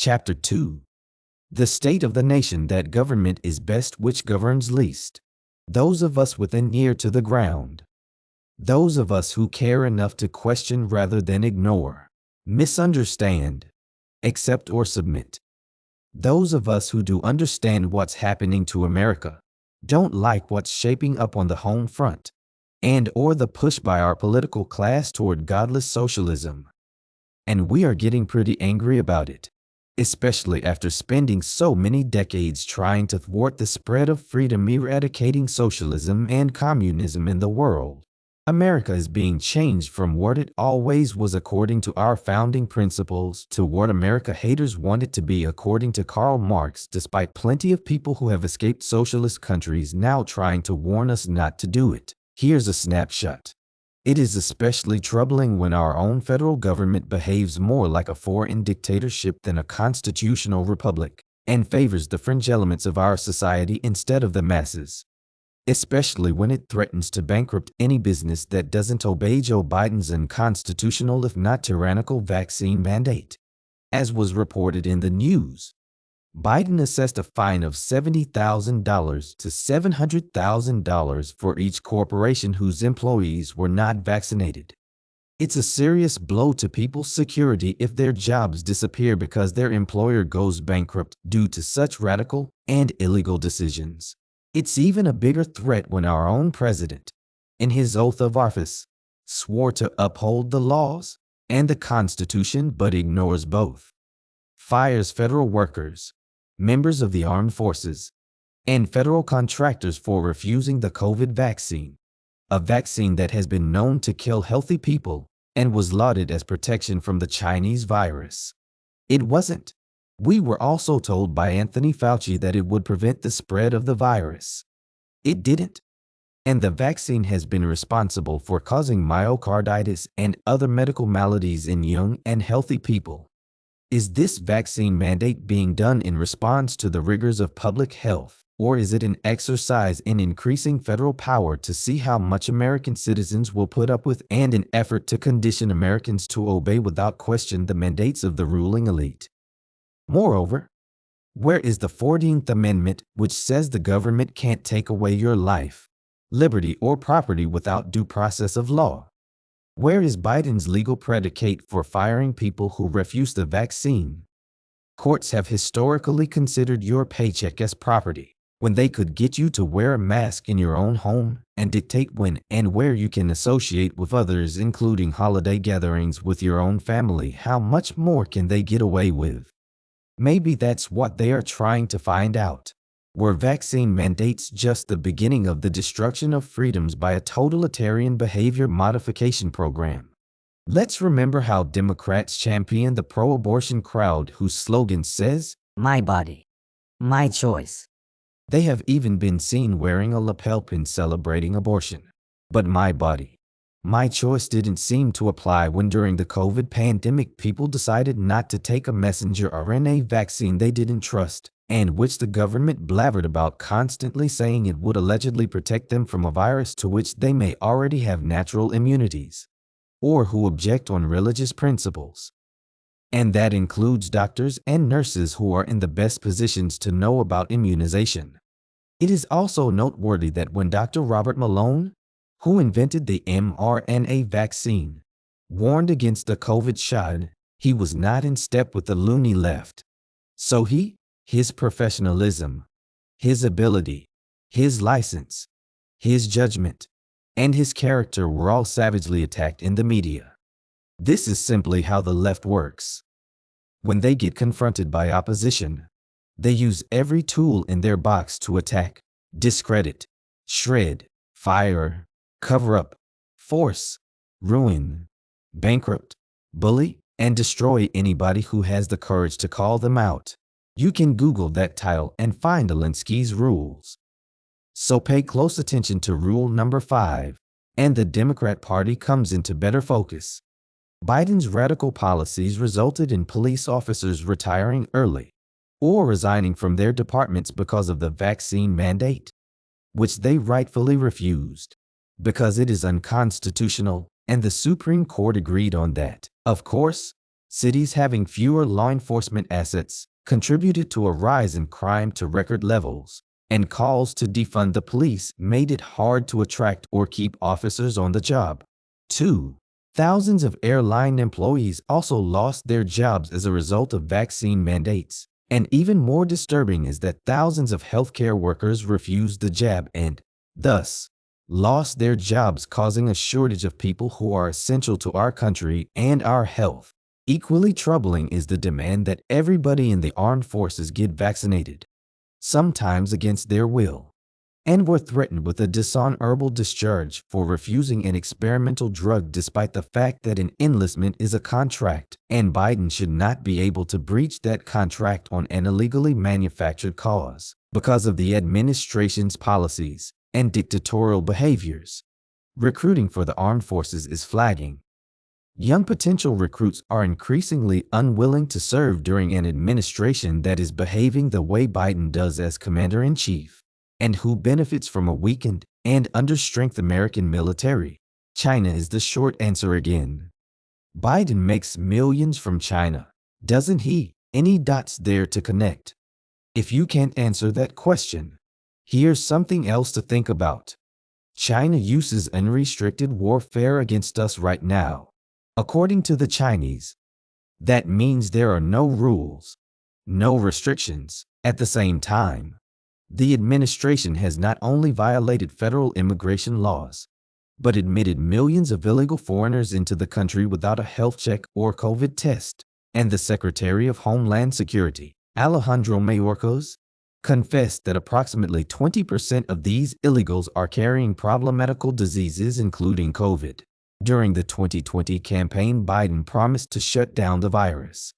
Chapter 2. The state of the nation that government is best which governs least. Those of us with an ear to the ground. Those of us who care enough to question rather than ignore, misunderstand, accept or submit. Those of us who do understand what's happening to America, don't like what's shaping up on the home front, and or the push by our political class toward godless socialism. And we are getting pretty angry about it, especially after spending so many decades trying to thwart the spread of freedom, eradicating socialism and communism in the world. America is being changed from what it always was according to our founding principles to what America haters want it to be according to Karl Marx, despite plenty of people who have escaped socialist countries now trying to warn us not to do it. Here's a snapshot. It is especially troubling when our own federal government behaves more like a foreign dictatorship than a constitutional republic and favors the fringe elements of our society instead of the masses. Especially when it threatens to bankrupt any business that doesn't obey Joe Biden's unconstitutional if not tyrannical vaccine mandate. As was reported in the news, Biden assessed a fine of $70,000 to $700,000 for each corporation whose employees were not vaccinated. It's a serious blow to people's security if their jobs disappear because their employer goes bankrupt due to such radical and illegal decisions. It's even a bigger threat when our own president, in his oath of office, swore to uphold the laws and the Constitution but ignores both. Fires federal workers, members of the armed forces, and federal contractors for refusing the COVID vaccine, a vaccine that has been known to kill healthy people and was lauded as protection from the Chinese virus. It wasn't. We were also told by Anthony Fauci that it would prevent the spread of the virus. It didn't. And the vaccine has been responsible for causing myocarditis and other medical maladies in young and healthy people. Is this vaccine mandate being done in response to the rigors of public health, or is it an exercise in increasing federal power to see how much American citizens will put up with and an effort to condition Americans to obey without question the mandates of the ruling elite? Moreover, where is the 14th Amendment, which says the government can't take away your life, liberty, or property without due process of law? Where is Biden's legal predicate for firing people who refuse the vaccine? Courts have historically considered your paycheck as property, when they could get you to wear a mask in your own home and dictate when and where you can associate with others, including holiday gatherings with your own family. How much more can they get away with? Maybe that's what they are trying to find out. Were vaccine mandates just the beginning of the destruction of freedoms by a totalitarian behavior modification program? Let's remember how Democrats champion the pro-abortion crowd whose slogan says, "My body, my choice." They have even been seen wearing a lapel pin celebrating abortion. But my body, my choice didn't seem to apply when during the COVID pandemic people decided not to take a messenger RNA vaccine they didn't trust, and which the government blathered about, constantly saying it would allegedly protect them from a virus to which they may already have natural immunities, or who object on religious principles. And that includes doctors and nurses who are in the best positions to know about immunization. It is also noteworthy that when Dr. Robert Malone, who invented the mRNA vaccine, warned against the COVID shot, he was not in step with the loony left. So his professionalism, his ability, his license, his judgment, and his character were all savagely attacked in the media. This is simply how the left works. When they get confronted by opposition, they use every tool in their box to attack, discredit, shred, fire, cover up, force, ruin, bankrupt, bully, and destroy anybody who has the courage to call them out. You can Google that title and find Alinsky's rules. So pay close attention to rule number 5, and the Democrat Party comes into better focus. Biden's radical policies resulted in police officers retiring early or resigning from their departments because of the vaccine mandate, which they rightfully refused, because it is unconstitutional, and the Supreme Court agreed on that. Of course, Cities having fewer law enforcement assets contributed to a rise in crime to record levels, and calls to defund the police made it hard to attract or keep officers on the job. 2. Thousands of airline employees also lost their jobs as a result of vaccine mandates. And even more disturbing is that thousands of healthcare workers refused the jab and, thus, lost their jobs, causing a shortage of people who are essential to our country and our health. Equally troubling is the demand that everybody in the armed forces get vaccinated, sometimes against their will, and were threatened with a dishonorable discharge for refusing an experimental drug despite the fact that an enlistment is a contract, and Biden should not be able to breach that contract on an illegally manufactured cause because of the administration's policies and dictatorial behaviors. Recruiting for the armed forces is flagging. Young potential recruits are increasingly unwilling to serve during an administration that is behaving the way Biden does as commander-in-chief, and who benefits from a weakened and understrength American military. China is the short answer again. Biden makes millions from China, doesn't he? Any dots there to connect? If you can't answer that question, here's something else to think about. China uses unrestricted warfare against us right now. According to the Chinese, that means there are no rules, no restrictions. At the same time, the administration has not only violated federal immigration laws, but admitted millions of illegal foreigners into the country without a health check or COVID test. And the Secretary of Homeland Security, Alejandro Mayorkas, confessed that approximately 20% of these illegals are carrying problematical diseases, including COVID. During the 2020 campaign, Biden promised to shut down the virus.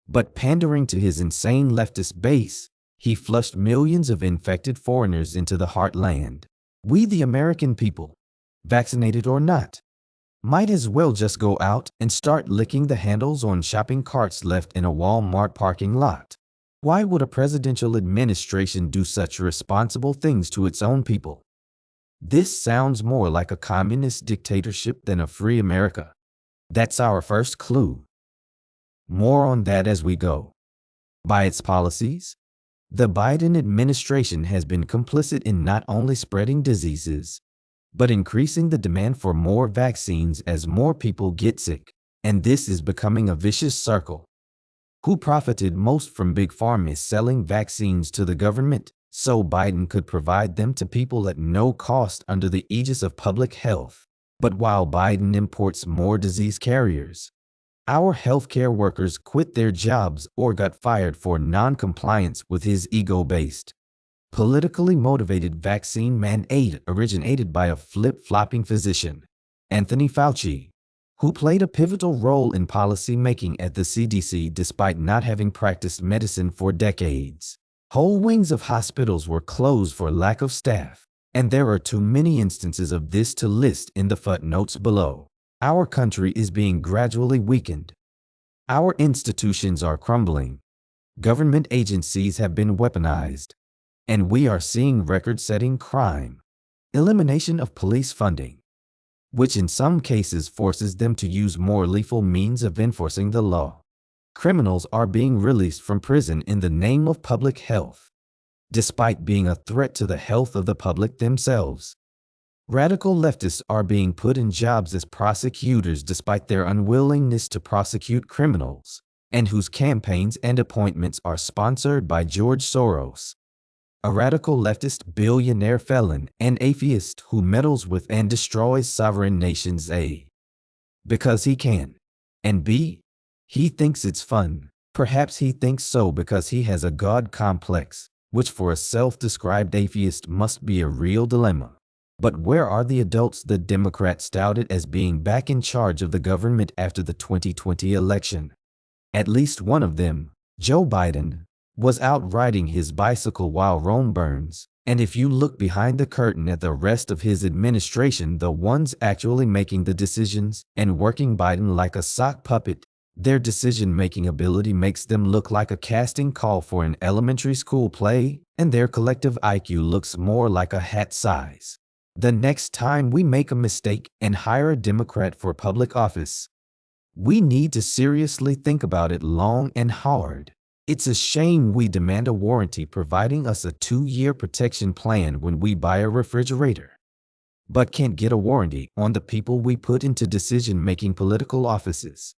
But pandering to his insane leftist base, he flushed millions of infected foreigners into the heartland. We, the American people, vaccinated or not, might as well just go out and start licking the handles on shopping carts left in a Walmart parking lot. Why would a presidential administration do such irresponsible things to its own people? This sounds more like a communist dictatorship than a free America. That's our first clue. More on that as we go. By its policies, the Biden administration has been complicit in not only spreading diseases, but increasing the demand for more vaccines as more people get sick. And this is becoming a vicious circle. Who profited most from Big Pharma selling vaccines to the government so Biden could provide them to people at no cost under the aegis of public health? But while Biden imports more disease carriers, our healthcare workers quit their jobs or got fired for non-compliance with his ego-based, politically motivated vaccine mandate originated by a flip-flopping physician, Anthony Fauci, who played a pivotal role in policy making at the CDC despite not having practiced medicine for decades. Whole wings of hospitals were closed for lack of staff, and there are too many instances of this to list in the footnotes below. Our country is being gradually weakened. Our institutions are crumbling. Government agencies have been weaponized, and we are seeing record-setting crime. Elimination of police funding, which in some cases forces them to use more lethal means of enforcing the law. Criminals are being released from prison in the name of public health, despite being a threat to the health of the public themselves. Radical leftists are being put in jobs as prosecutors despite their unwillingness to prosecute criminals, and whose campaigns and appointments are sponsored by George Soros, a radical leftist billionaire felon and atheist who meddles with and destroys sovereign nations. A. Because he can, and B. he thinks it's fun. Perhaps he thinks so because he has a God complex, which for a self-described atheist must be a real dilemma. But where are the adults the Democrats touted as being back in charge of the government after the 2020 election? At least one of them, Joe Biden, was out riding his bicycle while Rome burns. And if you look behind the curtain at the rest of his administration, the ones actually making the decisions and working Biden like a sock puppet, their decision-making ability makes them look like a casting call for an elementary school play, and their collective IQ looks more like a hat size. The next time we make a mistake and hire a Democrat for public office, We need to seriously think about it long and hard. It's a shame we demand a warranty providing us a 2-year protection plan when we buy a refrigerator, but can't get a warranty on the people we put into decision-making political offices.